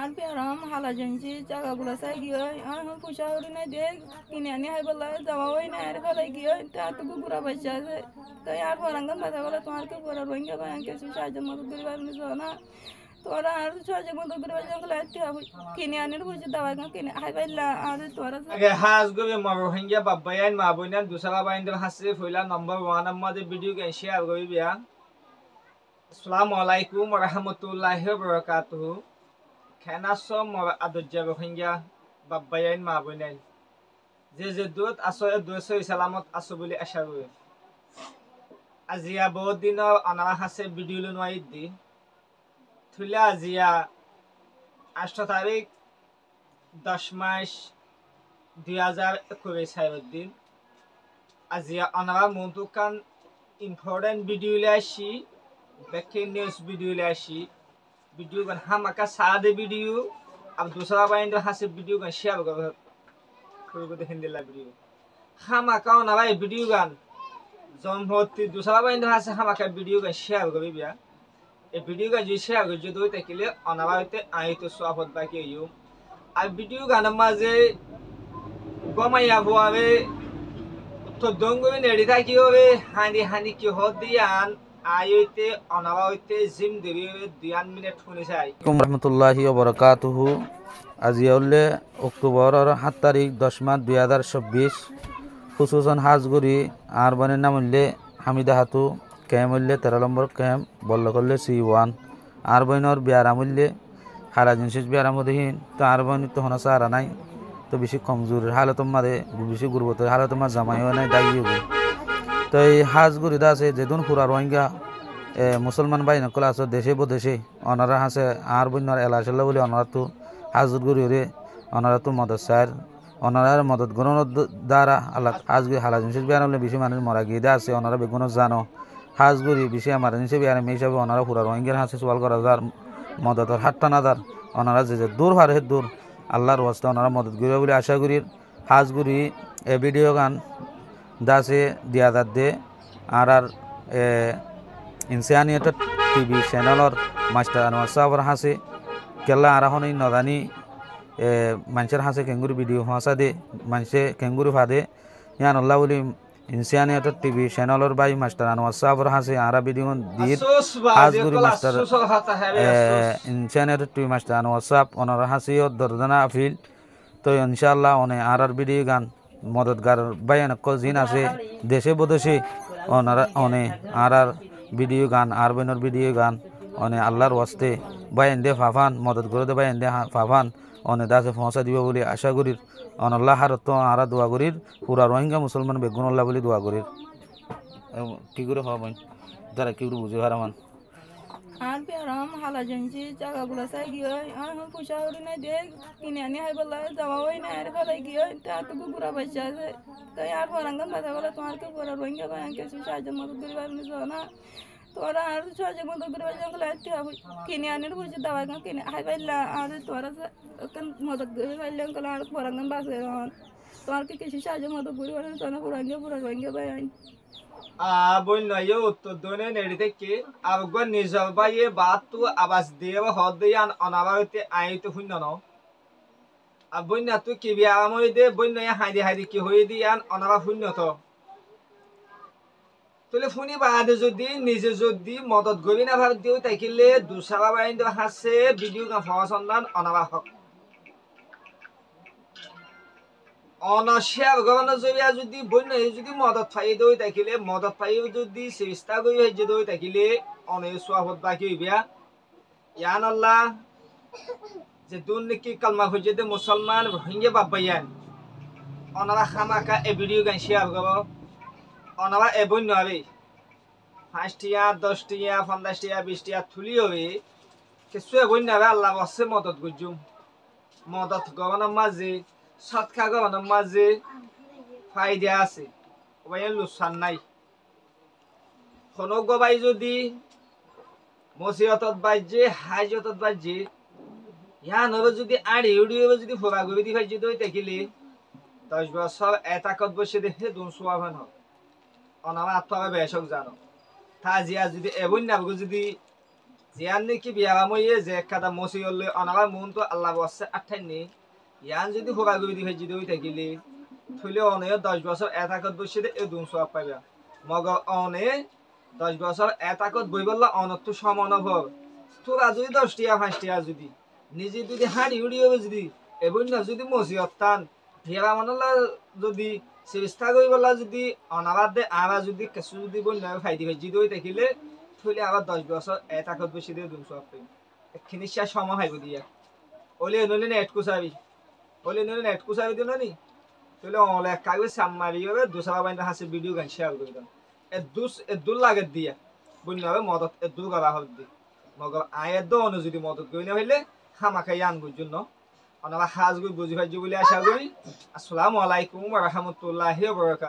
আর পেরাম হালা জেনছি জায়গাগুলো চাই গিয়ে আর পয়সা হরি নাই দিয়ে কিনে আনি হাই বলা যাওয়া হয় না আর ফেলাই গিয়ে তার তো কুকুরা পয়সা আছে তাই আর পরাঙ্গন বাধা বলে তোমার কে পড়া রোহিঙ্গা বা কিছু সাহায্যের মতো করে পারবি না তোরা আর সাহায্যের মতো করে কিনে আনির পয়সা দাওয়া কিনে হাই পাইলা আর তোরা আগে হাজ গবে মা রোহিঙ্গা বাবায়ান মা বইনান দুসারা বাইন্দের হাসে ফইলা নম্বর 1 আমাদের ভিডিও গান শেয়ার করি বিয়া আসসালামু আলাইকুম ওয়া রাহমাতুল্লাহি ওয়া বারাকাতুহু খানাসম মা আদজ্জা রোহিঙ্গা বাবায়ান মা বইনান যে দূত আসলে 200 সালামত আসো বলে আশা করি আজিয়া বহুত দিনৰ অনারা হাসে ভিডিও লনৱাই দি থুলা আজিয়া 8 তারিখ 10 মাস 2021 দিন আজিয়া অনারা মন্তুকান ইম্পর্টেন্ট ভিডিও লাসি ব্রেকিং নিউজ ভিডিও লাসি ভিডিও গান হামাকা সাদে ভিডিও अब दूसरा बाइंड हासे वीडियो गान शेयर करबो देखिन दिला वीडियो हामाका अनारा वीडियो गान जमहोती दूसरा बाइंड हासे हामाका वीडियो गान शेयर करबी बिया ए वीडियो गान जे शेयर कर जो दोय तकिले अनारा होते आइतो स्वागत बाकी यो आ वीडियो गान माजे गमाया बुआवे तो दंगो नेडिता की होवे हानी हानी की हो दियान आयोते अनावाते जिम देबे 2 मिनिट होने चाइ रहमतुल्लाहि व बरकातुहु আজিয়াউল্লে অক্টোবরের 7 তারিখ 10 মাস 2026 খুসুসান হাজগুড়ি আর বনের নাম হইলে হামিদা হাতু ক্যাম্প হইলে 13 নম্বর ক্যাম্প বল্ল করলে C1 আর বইনর বিয়ারাম হইলে হারাজিন শেষ বিয়ারাম হদিন তো আর বইন তো হনা সারা নাই তো বেশি কমজোর হালত মারে বেশি গুরবত হালত মা জামাই হয় নাই দাগি হবে তো এই হাজগুড়ি দা আছে যেদিন পুরা রোহিঙ্গা মুসলমান ভাই নকল আছে দেশে বদেশে অনারা আছে আর বইনর এলাশাল্লাহ বলে অনারা তো হাজগুড়ি রে অনারা তো মদত স্যার অনারার মদত গ্রহণের দ্বারা আল্লাহ হাজগুড়ি হালাজিন শেষ বিয়ারাম হলে বেশি মানুষ মরা গিয়ে দা আছে অনারা বেগুন জানো হাজগুড়ি বেশি আমার হিসেবে আর মেয়ে হিসাবে ওনারা পুরা রোহিঙ্গার হাসে সোয়াল করা যার মদতের হাতটা না দার ওনারা যে দূর হার হে দূর আল্লাহর ওয়াস্তে ওনারা মদত করিবে বলে আশা করি হাজগুড়ি এ ভিডিও গান দাসে দিয়া দাদ দে আর ইনসানিয়ত টিভি চ্যানেলর মাস্টার আনোয়ার সাহেবের হাসে কেলা আর এখন নদানি মানুষের হাসে কেঙ্গুরি ভিডিও হাসা দে মানুষে কেঙ্গুরি ফাদে ইয়ান আল্লাহ বলি ইনসানিয়ত টিভি চ্যানেলর বাই মাস্টার আনোয়ার সাহেবের হাসে আরা ভিডিও দিয়ে হাজগুড়ি master Insaniyat TV master Anwar sahib ওনার হাসিও দরদানা আফিল তো ইনশাআল্লাহ অনে আর ভিডিও গান মদতগার বায়ান জিন আছে দেশে বদেশে ওনারা অনে আর ভিডিও গান আর বইনর ভিডিও গান অনে আল্লাহর ওয়াস্তে বায়ান দে ফাফান মদত করে দে বায়ান দে ফাফান অনে দাসে পৌঁছা দিব বলে আশা করি অনাল্লাহ হারত আরা দোয়া করির পুরা রোহিঙ্গা মুসলমান বেগুন আল্লাহ বলে দোয়া করির কি করে হওয়া বইন যারা কি বুঝে হারামান আর পেরাম হালা জেনছি জায়গাগুলো চাই গিয়ে আর পয়সা হরি নাই দিয়ে কিনে আনি হাই বলা যাওয়া হয় না আর ফেলাই গিয়ে তার তো কুকুরা পয়সা আছে তাই আর পরাঙ্গন বাধা বলে তোমার কে পড়া রোহিঙ্গা বা কিছু সাহায্যের মতো করে পারবি না তোরা আর সাহায্যের মতো করে কিনে আনির পয়সা দাওয়া কিনে হাই পাইলা আর তোরা মদত করে পাইলে আর পরাঙ্গন বাঁচে তোমার কি কিছু সাহায্যের মতো করে পারবি না পুরা রোহিঙ্গা ভাই बोल नयो तो दोने नेड़िते के अब गो निजल बाये बात तू आवाज देव हद दियान अनाबाते आई तो हुन न अब बोल ना तू के बिया मोय दे बोल नया हाइदे हाइदे की होय दियान अनाबा हुन तो তোলে ফোনি বাদে যদি নিজে যদি মদত গবি না ভাব দিও তাইকিলে দুসাবা বাইন্দ হাসে ভিডিও গা ফসন্দান অনাবা হক অনশেয়ার গবন জবিয়া যদি বন্য যদি মদত পাই দই তাকিলে মদত পাই যদি চেষ্টা করি হইছে দই তাকিলে অনে সোয়াবত বাকি হইবিয়া ইয়ান আল্লাহ যে দুনিকি কালমা হইছে দে মুসলমান রোহিঙ্গা বাবায়ান অনারা খামাকা এ ভিডিও গান শেয়ার করব অনারা এ বন্য আরে 5 টিয়া 10 টিয়া 15 টিয়া 20 টিয়া থুলি হবে কিছু বন্য আরে আল্লাহ ওয়াসে মদত গজুম মদত গবন মাঝে সৎকা গবনের মাঝে ফায়দা আছে ওবাইন লুসান নাই কোনো গবাই যদি মসিয়তত বাজে হাজতত বাজে ইয়া নবে যদি আড়ি উড়িয়ে যদি ফোরা গবি দি ফাইজি দই তাকিলে 10 বছর এতাকত বসে দেখে দুন সোয়াভান হয় অনামা আত্মা বেশক জানো তা জিয়া যদি এবন না যদি জিয়ান নাকি বিয়ারাম হইয়ে যে একটা মসি হলে অনারা মন তো আল্লাহ বসছে আঠাইনি ইয়ান যদি হোকা গই দি ভেজি দই থাকিলে থইলে অনে 10 বছর এতাকত বসে দে এ দুম সব পাইবা মগ অনে 10 বছর এতাকত বই বললা অনত তো সমান হব তোরা যদি 10 টিয়া 5 টিয়া যদি নিজে যদি হাড়ি উড়ি হবে যদি এবং না যদি মসি অত্তান হেরা মানলা যদি চেষ্টা করি বলা যদি অনাবাদ দে আরা যদি কিছু যদি বই না ফাইদি ভেজি দই থাকিলে থইলে আবার 10 বছর এতাকত বসে দে দুম সব পাইবা একখানি শেষ সময় হাইব দিয়া ওলে নলে নেট কুসাবি ওলে নলে নেট কুসাবি দিল নি তাহলে অলে কাগজ সামমারি হবে দুসরা বাইন্দা হাসে ভিডিও গান শেয়ার করে দাও এদুল লাগে দিয়া বুঝলি হবে মদত এদুল করা হবে দি মগর আয়ের দন যদি মদত করি না হইলে খামাখাই আনগুর জন্য ওনারা হাজ গুই বুঝি ভাই বলে আশা করি আসসালামু আলাইকুম ওয়া রাহমাতুল্লাহি ওয়া বারাকাতুহু